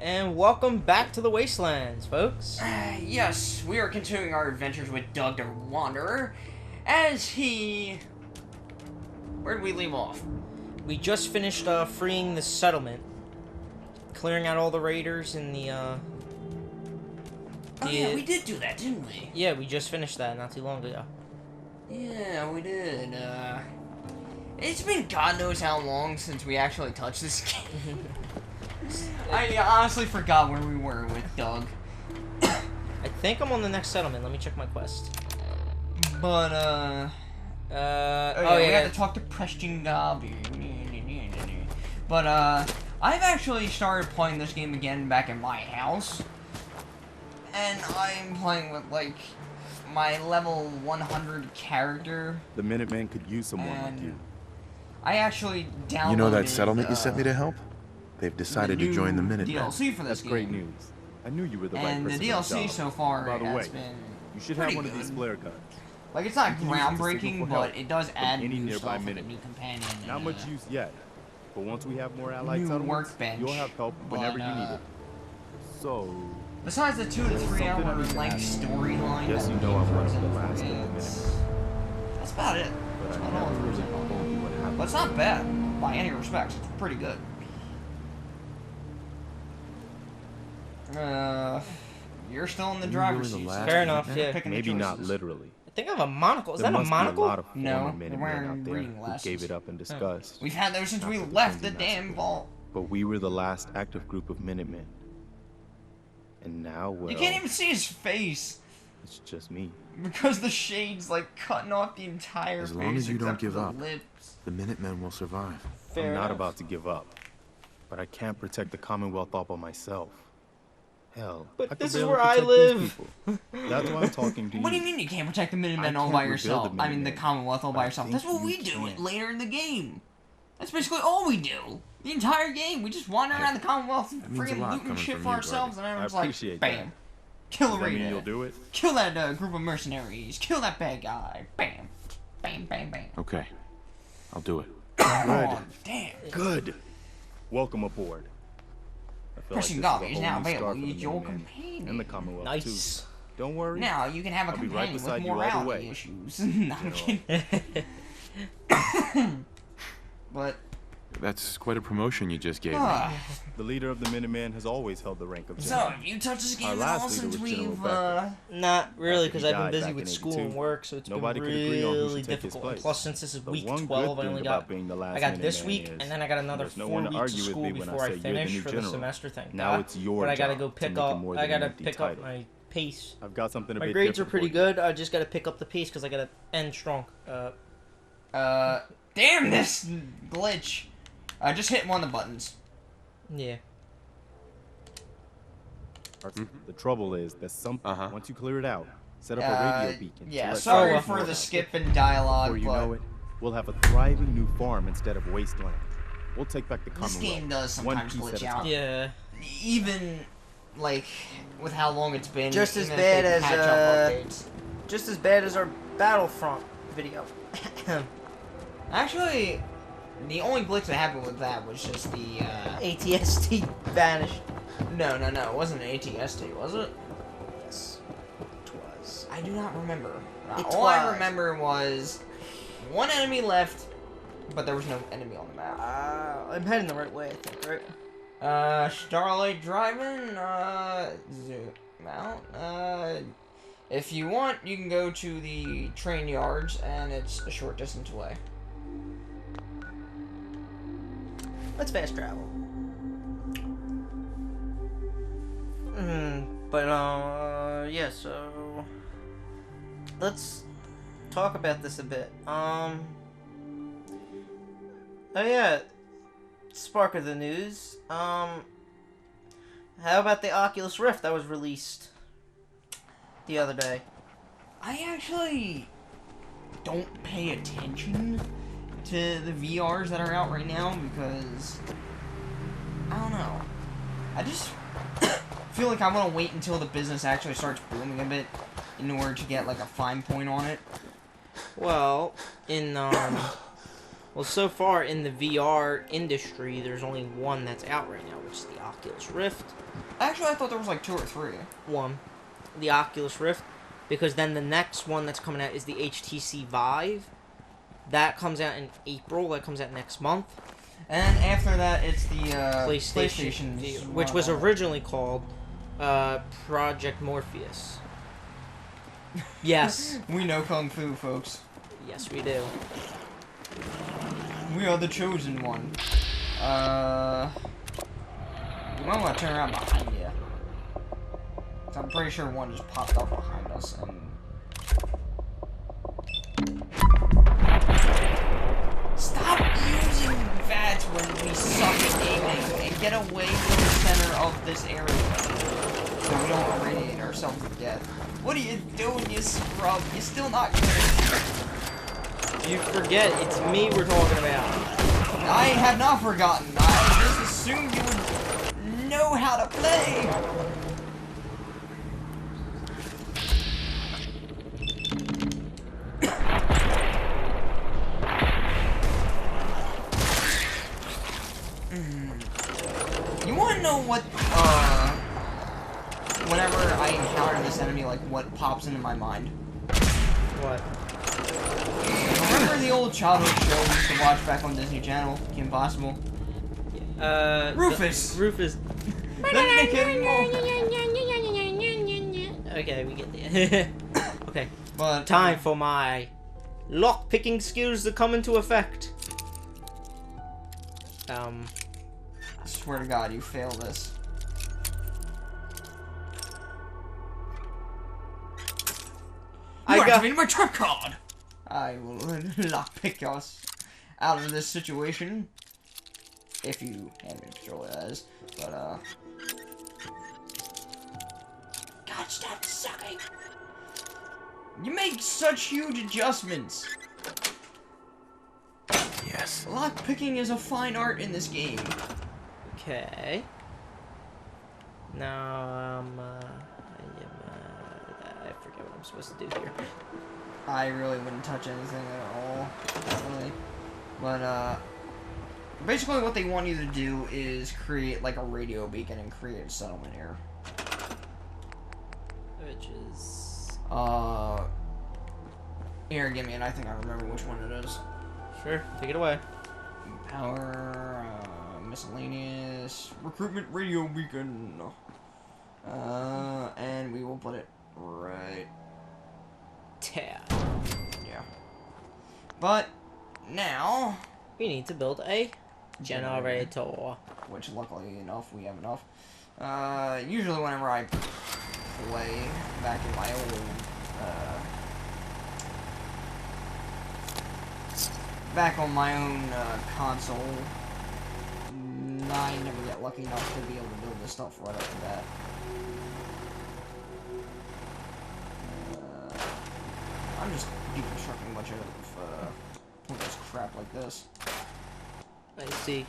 And welcome back to the Wastelands, folks. Yes, we are continuing our adventures with Doug the Wanderer, as he... Where did we leave off? We just finished freeing the settlement, clearing out all the raiders in the Oh yeah, we did do that, didn't we? Yeah, we just finished that not too long ago. Yeah, we did. It's been God knows how long since we actually touched this game. I honestly forgot where we were with Doug. I think I'm on the next settlement. Let me check my quest. But, oh yeah, we have to talk to Preston Garvey. But, I've actually started playing this game again back in my house. And I'm playing with, like, my level 100 character. The Minutemen could use someone like you. I actually downloaded... You know that settlement you sent me to help? They've decided to join the Minutemen. DLC for this That's great news. I knew you were the right person. And the DLC so far By the way, has been you should have one of these flare guns. Like, it's not groundbreaking, but it does add any new nearby stuff, like a minute. new companion. Not much use yet, but once we have more allied new settlements, workbench, you'll have help whenever you need it. So, besides the 2 to 3 hour length storyline, yes, you know I'm one of the last of the Minutemen. That's about it. But That's I about all never there is really about told you what it. happened. But it's not bad by any respects. It's pretty good. You're still in the driver's seat. Fair enough, yeah. Maybe not literally. I think I have a monocle. Is There that a must be a monocle? lot of No, former they're Minutemen wearing out there reading who glasses. gave it up in disgust. We've had those since we After the left the Kenzie damn massacre. vault. But we were the last active group of Minutemen. And now, well, You can't even see his face. it's just me. Because the shade's like cutting off the entire As face. long as you don't except for give the up. lips. The Minutemen will survive. Fair I'm not enough. about to give up. But I can't protect the Commonwealth all by myself. Hell, But I could this is barely where I protect live. these people. That's why I'm talking to you. What do you mean you can't protect the Minutemen I all can't by rebuild yourself? the I mean the Minutemen, Commonwealth all but by I yourself. think That's what you we do can. later in the game. That's basically all we do. The entire game, we just wander around the Commonwealth and that means a freaking lot looting coming shit from for you, ourselves, buddy. and I everyone's like, appreciate bam, that. kill a Does that mean raider, you'll do it? kill that group of mercenaries, kill that bad guy, bam, bam, bam, bam. Okay, I'll do it. Oh, damn. Good. Welcome aboard. I feel Preston this Garvey a is whole now new start available for the as your Minutemen companion. and the Commonwealth Nice. too. Don't worry. Now you can have a I'll be right companion with beside you all the morality way. issues. No, I'm kidding. But That's quite a promotion you just gave me. The leader of the Minutemen has always held the rank of so, general. have you touched this Our game at all last leader since was General we've, Becker. Not really, After because he I've been died busy back with in school 82, and work, so it's nobody been could agree on who really should take his difficult. place. Plus, since this is The week one 12, good I thing only about got being the last I got this Minuteman week, is and then I got another there's no 4 one to weeks of argue with school me when I before I say you're the finish new for the general. semester thing. Now it's your But I gotta job go to pick make it up. more I than an gotta empty pick up title. my pace. I've got something a My bit grades are different pretty for you. good. I just gotta pick up the pace because I gotta end strong. damn this glitch. Just hit one of the buttons. Yeah. The trouble is that once you clear it out, set up a radio beacon. to Yeah, let sorry Sarah for know the about skip it. in dialogue, Before you but know it, we'll have a thriving new farm instead of wasteland. We'll take back the this Commonwealth. game does one sometimes piece at glitch a out. time. Yeah. Even, like, with how long it's been. Just as even if they bad as, patch up updates. Just as bad as our Battlefront video. Actually, the only glitch that happened with that was just the, ATST vanished. No, it wasn't an ATST, was it? Yes, it was. I do not remember. It All I was. remember was one enemy left, but there was no enemy on the map. I'm heading the right way, I think, right? Starlight Driving, zoom out. If you want, you can go to the train yards, and it's a short distance away. Let's fast travel. Yeah, so let's talk about this a bit. Oh yeah, spark of the news. How about the Oculus Rift that was released the other day? I actually don't pay attention to the VRs that are out right now because I don't know. I just feel like I want to wait until the business actually starts booming a bit in order to get like a fine point on it. Well, Well, so far in the VR industry, there's only one that's out right now, which is the Oculus Rift. Actually, I thought there was like 2 or 3. One. The Oculus Rift. Because then the next one that's coming out is the HTC Vive. That comes out in April. That comes out next month. And after that, it's the PlayStation which was originally called Project Morpheus. Yes. We know Kung Fu, folks. Yes, we do. We are the chosen one. You might want to turn around behind you. So I'm pretty sure one just popped up behind us and... Stop using that when we suck at aiming and get away from the center of this area so we don't radiate ourselves to death. What are you doing, you scrub? You're still not good. You forget, it's me we're talking about. I have not forgotten. I just assumed you would know how to play. You wanna know what, whenever I encounter this enemy, like, what pops into my mind? What? Remember the old childhood show we used to watch back on Disney Channel, Kim Possible? Rufus! Rufus. Okay, we get there. Okay. But time for my lock-picking skills to come into effect. I swear to God, you fail this. You activated my trap card! I will lockpick us out of this situation. If you hand me the controller, that is. But, God, stop sucking! You make such huge adjustments! Yes. Lockpicking is a fine art in this game. Okay. Now, I forget what I'm supposed to do here. I really wouldn't touch anything at all, really. But, basically what they want you to do is create, like, a radio beacon and create a settlement here. Which is... Here, give me it. I think I remember which one it is. Sure, take it away. Power, miscellaneous, recruitment radio beacon. And we will put it right... Tab. Yeah. But, now... We need to build a generator. Which, luckily enough, we have enough. Usually whenever I play back in my old, back on my own, console, I never get lucky enough to be able to build this stuff right off the bat. I'm just deconstructing a bunch of, pointless crap like this. I see.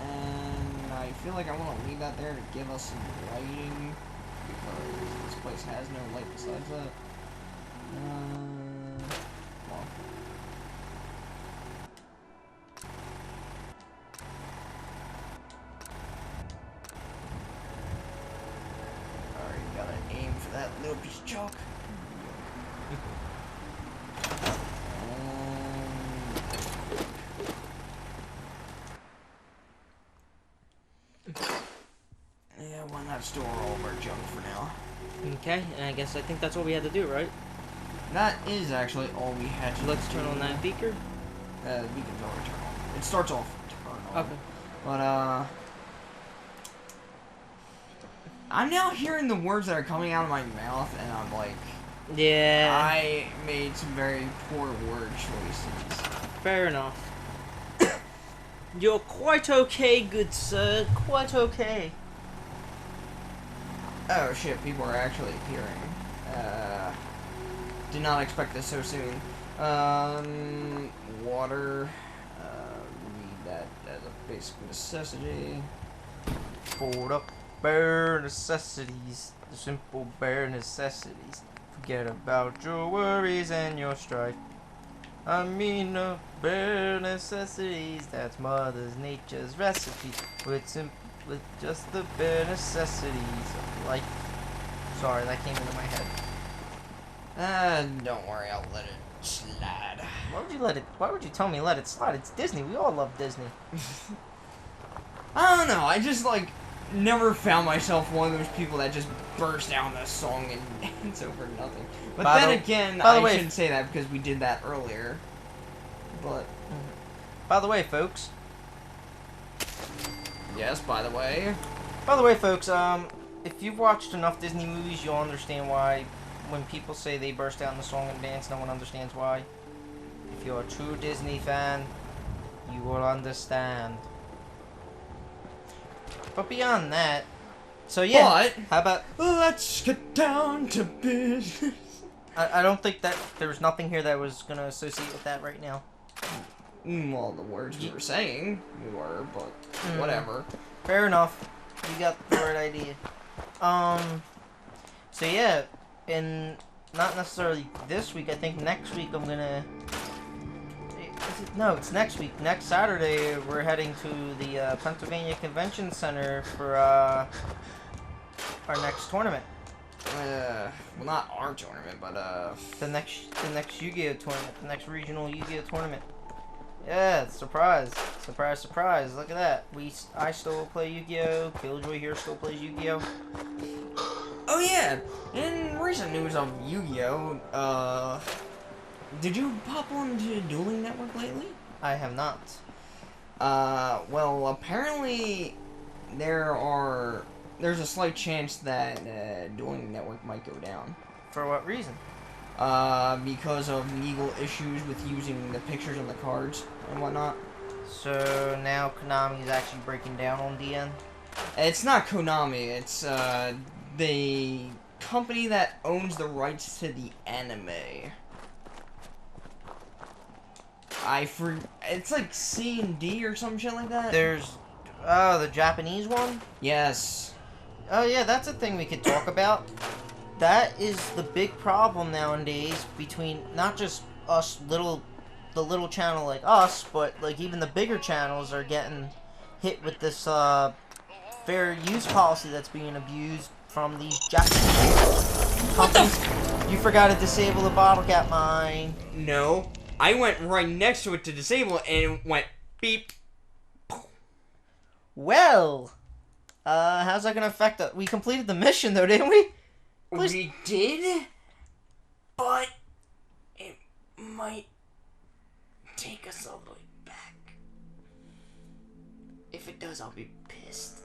And I feel like I want to leave that there to give us some lighting, because this place has no light besides that. Well. Alright, gotta aim for that little piece of chalk. Yeah, why not store all of our junk for now? Okay, and I think that's all we had to do, right? That is actually all we had to do. Let's turn on that beaker. The beacon's already turned on. It starts off turn on. Okay. But, I'm now hearing the words that are coming out of my mouth, and I'm like... Yeah. I made some very poor word choices. Fair enough. You're quite okay, good sir. Quite okay. Oh shit, people are actually appearing. Did not expect this so soon. Water. Need that as a basic necessity. For the bare necessities. The simple bare necessities. Forget about your worries and your strife. I mean the bare necessities. That's Mother Nature's recipe. With just the bare necessities of life. Sorry, that came into my head. Don't worry, I'll let it slide. Why would you tell me let it slide? It's Disney. We all love Disney. I don't know, I just, like, never found myself one of those people that just burst out in a song and dance over nothing. But I shouldn't say that because we did that earlier. But... By the way, folks. Yes, by the way. By the way, folks, if you've watched enough Disney movies, you'll understand why when people say they burst out in a song and dance, no one understands why. If you're a true Disney fan, you will understand. But beyond that, so yeah, but, how about... Let's get down to business. I don't think that there was nothing here that was going to associate with that right now. Well, the words we were saying, we were, but whatever. Fair enough. You got the right idea. So yeah, not necessarily this week, I think next week I'm gonna... No, it's next week. Next Saturday, we're heading to the Pennsylvania Convention Center for our next tournament. Well, not our tournament, but the next Yu-Gi-Oh tournament, the next regional Yu-Gi-Oh tournament. Yeah, surprise, surprise, surprise! Look at that. I still play Yu-Gi-Oh. Killjoy here still plays Yu-Gi-Oh. Oh yeah, in recent news of Yu-Gi-Oh, did you pop onto Dueling Network lately? I have not. Well, apparently there's a slight chance that Dueling Network might go down. For what reason? Because of legal issues with using the pictures on the cards and whatnot. So now Konami is actually breaking down on DN? It's not Konami, it's the company that owns the rights to the anime. It's like C&D or some shit like that. There's, the Japanese one? Yes. Oh yeah, that's a thing we could talk about. That is the big problem nowadays between not just us the little channel like us, but like even the bigger channels are getting hit with this fair use policy that's being abused from these Japanese companies. You forgot to disable the bottle cap mine. No, I went right next to it to disable it, and it went beep. Well, how's that gonna affect us? We completed the mission though, didn't we? Please. We did, but it might take us all the way back. If it does, I'll be pissed.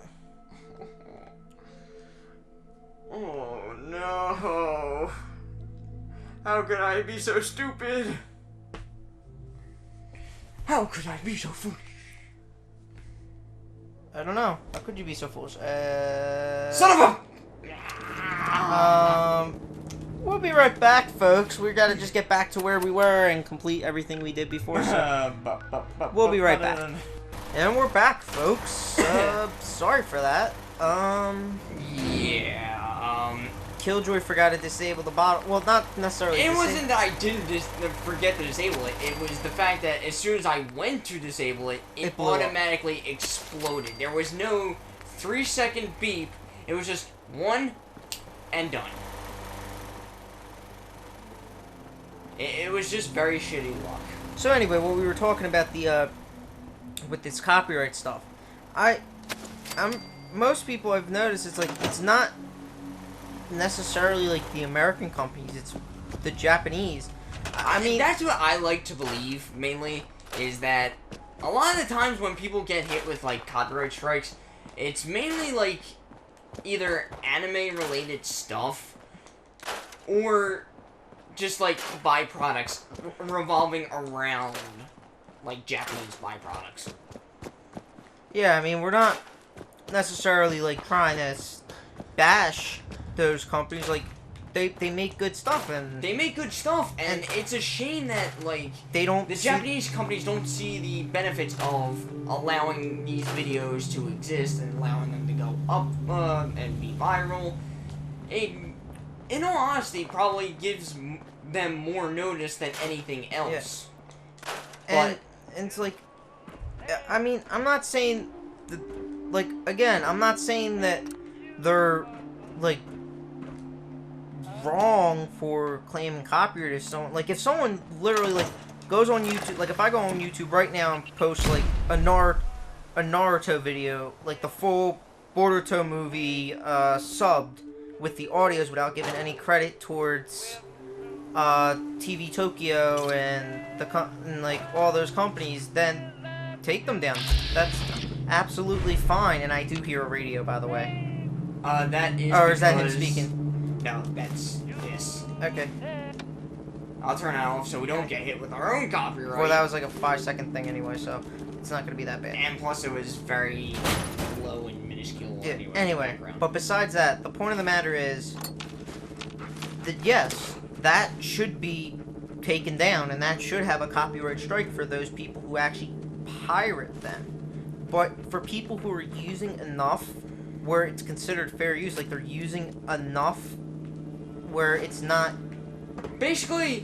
Oh no. How could I be so stupid? How could I be so foolish? I don't know. How could you be so foolish? Son of a... We'll be right back, folks. We gotta just get back to where we were and complete everything we did before, so we'll be right back. And we're back, folks. Sorry for that. Killjoy forgot to disable the bottle. Well, not necessarily. It wasn't that I didn't forget to disable it. It was the fact that as soon as I went to disable it, it automatically exploded. There was no 3-second beep. It was just one and done. It was just very shitty luck. So anyway, what we were talking about with this copyright stuff, most people I've noticed it's not necessarily like the American companies, it's the Japanese. I mean, that's what I like to believe mainly, is that a lot of the times when people get hit with like copyright strikes, it's mainly like either anime related stuff or just like byproducts revolving around like Japanese byproducts. Yeah, I mean, we're not necessarily like trying to bash those companies. Like they make good stuff, and it's a shame that like the Japanese companies don't see the benefits of allowing these videos to exist and allowing them to go up and be viral. in all honesty, probably gives them more notice than anything else. Yeah. And it's like, I mean, I'm not saying, like, again, I'm not saying that they're, like, wrong for claiming copyright if someone, like, if someone literally, like, goes on YouTube, like, if I go on YouTube right now and post, like, a Naruto video, like, the full Boruto movie, subbed with the audios without giving any credit towards, TV Tokyo and and like all those companies, then take them down. That's absolutely fine. And I do hear a radio, by the way. That is. Or is that him speaking? No, that's this. Okay. I'll turn it off so we don't get hit with our own copyright. Well, that was like a 5-second thing anyway, so it's not gonna be that bad. And plus, it was very low and minuscule. Yeah, anyway, but besides that, the point of the matter is that yes, that should be taken down, and that should have a copyright strike for those people who actually pirate them. But for people who are using enough where it's considered fair use, like they're using enough where it's not... Basically,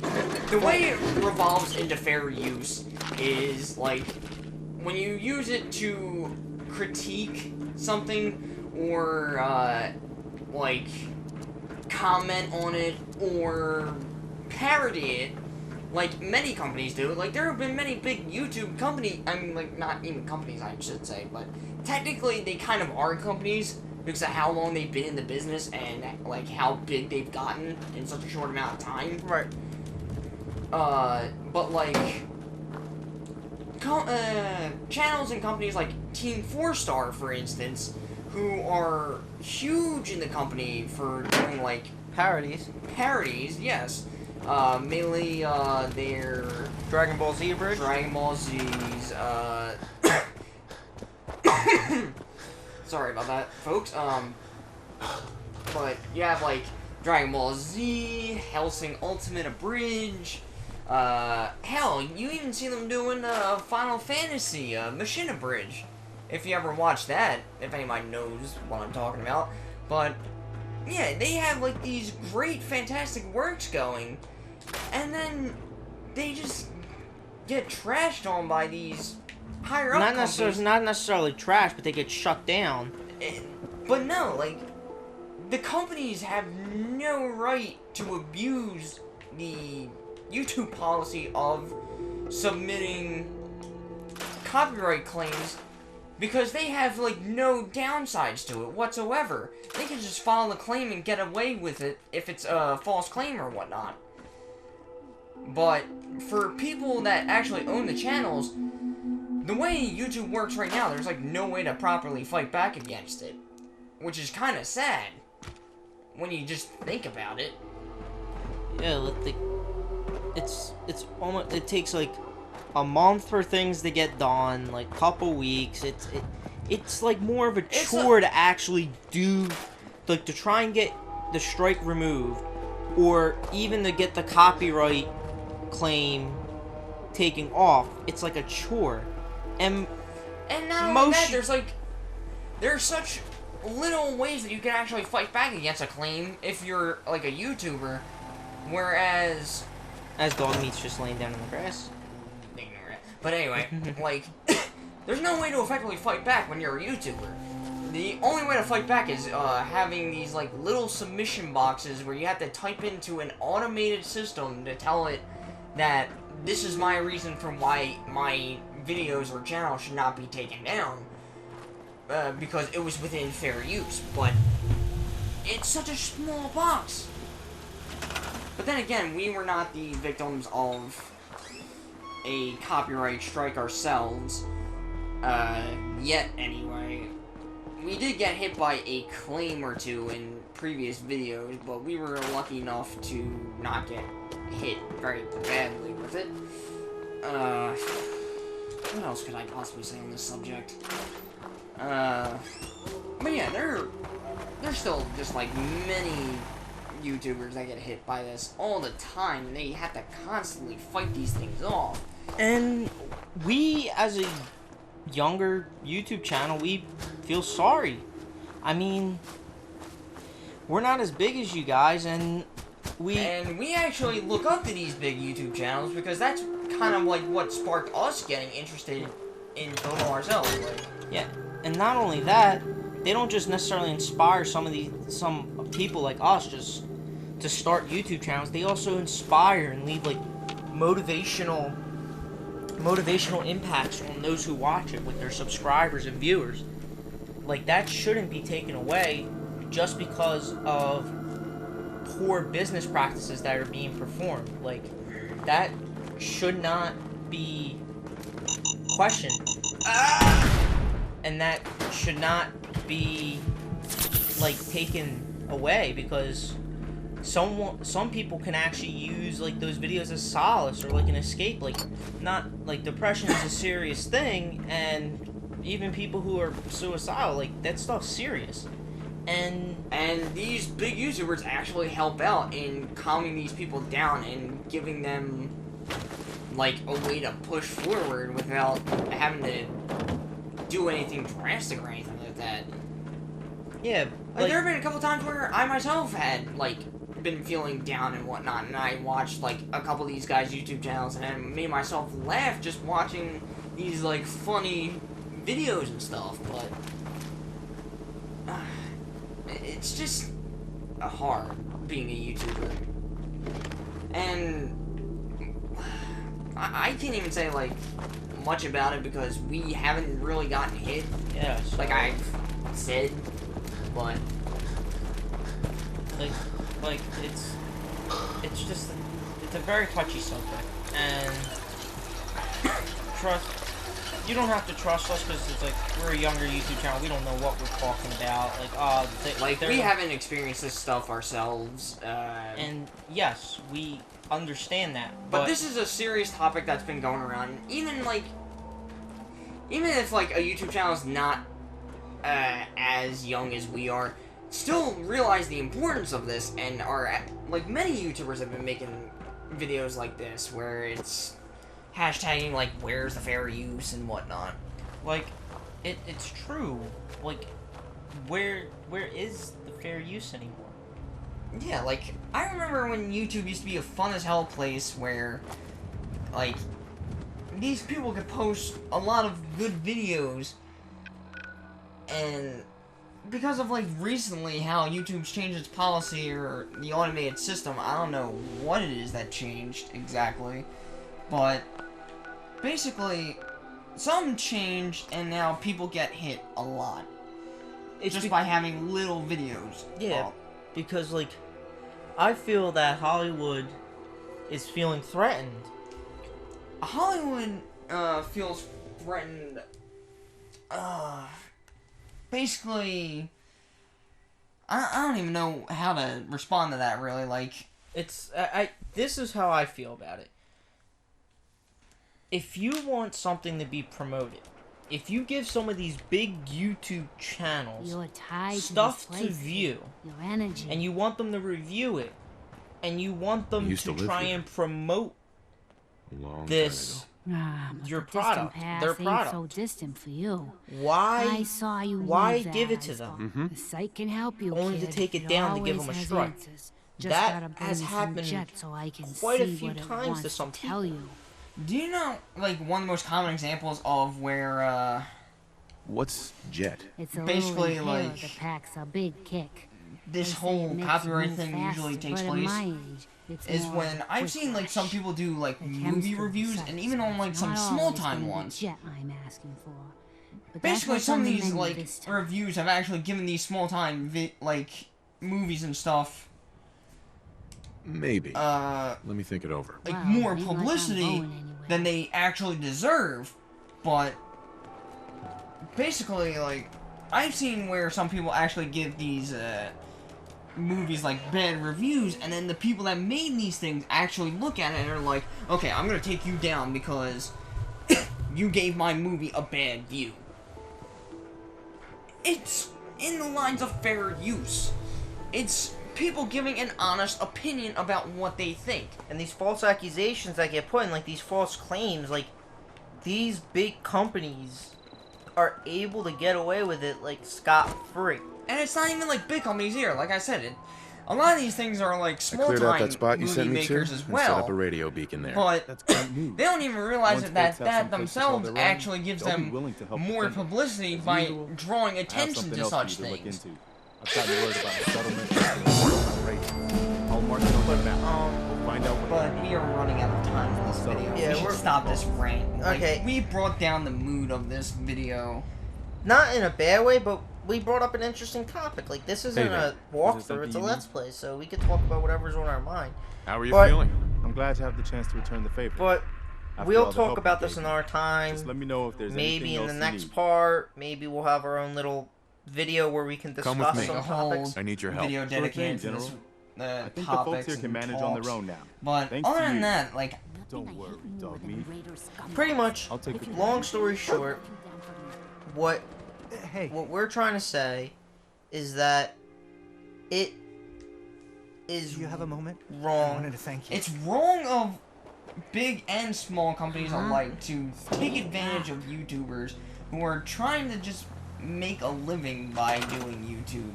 the way it revolves into fair use is, like, when you use it to critique something or, like, comment on it or parody it, like many companies do. Like, there have been many big YouTube companies, I mean, like, not even companies, I should say, but technically they kind of are companies because of how long they've been in the business and, like, how big they've gotten in such a short amount of time. Right. But, like, channels and companies like Team 4-Star, for instance, who are huge in the company for doing, like... Parodies. Parodies, yes. Mainly, their... Dragon Ball Z abridged? Dragon Ball Z's, sorry about that, folks. But you have, like, Dragon Ball Z, Hellsing Ultimate Abridged, hell, you even see them doing, Final Fantasy, Mission Abridged. If you ever watch that, if anybody knows what I'm talking about. But, yeah, they have, like, these great, fantastic works going, and then they just get trashed on by these higher-up companies. Not necessarily trash, but they get shut down. But no, like, the companies have no right to abuse the YouTube policy of submitting copyright claims because they have, like, no downsides to it whatsoever. They can just file a claim and get away with it if it's a false claim or whatnot. But for people that actually own the channels, the way YouTube works right now, there's, like, no way to properly fight back against it. Which is kind of sad when you just think about it. Yeah, it's almost, it takes, like, a month for things to get done, like, couple weeks. It's like more of a chore to actually do, like, to try and get the strike removed, or even to get the copyright claim taken off. It's like a chore. And not only that, there's such little ways that you can actually fight back against a claim if you're, like, a YouTuber, whereas... As dog meat's just laying down in the grass. Ignore it. But anyway, like, there's no way to effectively fight back when you're a YouTuber. The only way to fight back is having these, like, little submission boxes where you have to type into an automated system to tell it that this is my reason for why my videos or channel should not be taken down. Because it was within fair use, but it's such a small box. But then again, we were not the victims of a copyright strike ourselves, yet anyway. We did get hit by a claim or two in previous videos, but we were lucky enough to not get hit very badly with it. What else could I possibly say on this subject? But yeah, there's still just, like, many YouTubers that get hit by this all the time, and they have to constantly fight these things off. And we, as a younger YouTube channel, we feel sorry. I mean, we're not as big as you guys, and we actually look up to these big YouTube channels because that's kind of like what sparked us getting interested in Total ourselves. Like, yeah, and not only that, they don't just necessarily inspire some people like us just to start YouTube channels. They also inspire and leave like motivational impacts on those who watch it with their subscribers and viewers. Like, that shouldn't be taken away just because of poor business practices that are being performed. Like, that should not be questioned. And that should not be, like, taken away, because some people can actually use, like, those videos as solace or, like, an escape. Like, not, like, depression is a serious thing, and even people who are suicidal, like, that stuff's serious. And these big YouTubers actually help out in calming these people down and giving them, like, a way to push forward without having to do anything drastic or anything like that. Yeah, like, there have been a couple times where I myself had, like, been feeling down and whatnot, and I watched, like, a couple of these guys' YouTube channels, and I made myself laugh just watching these, like, funny videos and stuff, but it's just hard being a YouTuber. And I can't even say, like, much about it because we haven't really gotten hit. Yeah, so, like I've said, but like it's just it's a very touchy subject, and you don't have to trust us because it's like we're a younger YouTube channel. We don't know what we're talking about. Like, we haven't experienced this stuff ourselves. And yes, we understand that. But this is a serious topic that's been going around. Even if like a YouTube channel is not as young as we are, still realize the importance of this, and are like many YouTubers have been making videos like this where it's hashtagging like where's the fair use and whatnot. Like, it's true. Like, where is the fair use anymore? Yeah, like, I remember when YouTube used to be a fun as hell place where, like, these people could post a lot of good videos, and because of, like, recently how YouTube's changed its policy or the automated system, I don't know what it is that changed exactly, but basically, some changed, and now people get hit a lot. It's just by having little videos. Yeah, because, like, I feel that Hollywood is feeling threatened. Hollywood, feels threatened, basically, I don't even know how to respond to that, really, like, this is how I feel about it. If you want something to be promoted, if you give some of these big YouTube channels stuff to view, and you want them to review it, and you want them to try and promote this, your product, their product, so distant for you. Why give it to them? Mm-hmm. The site can help you, only to take it down to give them a strike. That has happened quite a few times to some people. Do you know, like, one of the most common examples of where, What's Jet? It's a basically, like, that packs a big kick. This whole copyright thing usually takes place is when I've seen, like, some people do, like, movie reviews, and even on, like, some small-time ones. Basically, some of these, like, reviews have actually given these small-time, like, movies and stuff, Maybe. Let me think it over. like, more publicity than they actually deserve, but basically, like, I've seen where some people actually give these, movies, like, bad reviews, and then the people that made these things actually look at it and are like, okay, I'm gonna take you down because you gave my movie a bad view. It's in the lines of fair use. It's people giving an honest opinion about what they think. And these false accusations that get put in, like, these false claims, like, these big companies are able to get away with it, like, scot-free. And it's not even like big companies here. Like I said, a lot of these things are like I small cleared out time that spot you movie sent me to makers as and set up a well. radio beacon there. But That's great news. they don't even realize Once that folks have that some place to call themselves their own, actually gives they'll be them willing to help more defend it. publicity As by usual, drawing I have attention something to else for such you to look things. into. I've gotten word about a settlement outrageous. I'll mark it on your map. We'll find out what But we are running out of time in this So, video. yeah, we should we're- stop this rant. Like, Okay. we brought down the mood of this video. Not in a bad way, but we brought up an interesting topic. Like, this isn't Hey there. a Is walkthrough, there it's a something you let's play, so we can talk about whatever's on our mind. How are you But- feeling? I'm glad to have the chance to return the favor. But After we'll all the talk help about you this gave in me. our time. Just let me know if there's Maybe anything in the else you next need. part, maybe we'll have our own little video where we can Come with discuss me. some A whole topics. I need your help. video Sure thing, dedicated to this, General. the I think the topics folks here can and manage on their talks. own now. But Thanks other to than you. that, like, Don't worry, dog meat. Pretty much, I'll take the long story short, what Hey, we're trying to say is that it is do you have a moment? I wrong. wanted to thank you. it's wrong of big and small companies alike to take advantage of YouTubers who are trying to just make a living by doing YouTube.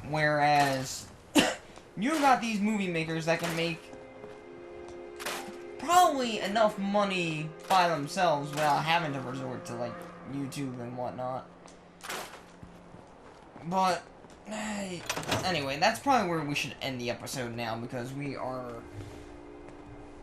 Whereas, you got these movie makers that can make probably enough money by themselves without having to resort to, like, YouTube and whatnot. But, anyway, that's probably where we should end the episode now, because we are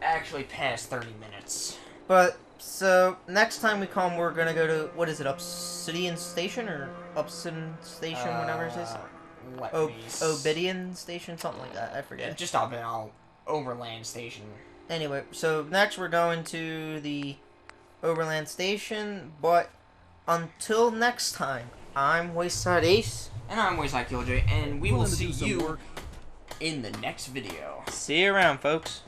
actually past 30 minutes. But so next time we come, we're gonna go to what is it, Obsidian Station or Upson Station, whatever it is. Obsidian Station, something like that. I forget. Just up in our Overland Station. Anyway, so next we're going to the Overland Station. But until next time, I'm Wayside Ace. And I'm Wayside Killjoy, and we will Willing to see do some you work. in the next video. See you around, folks.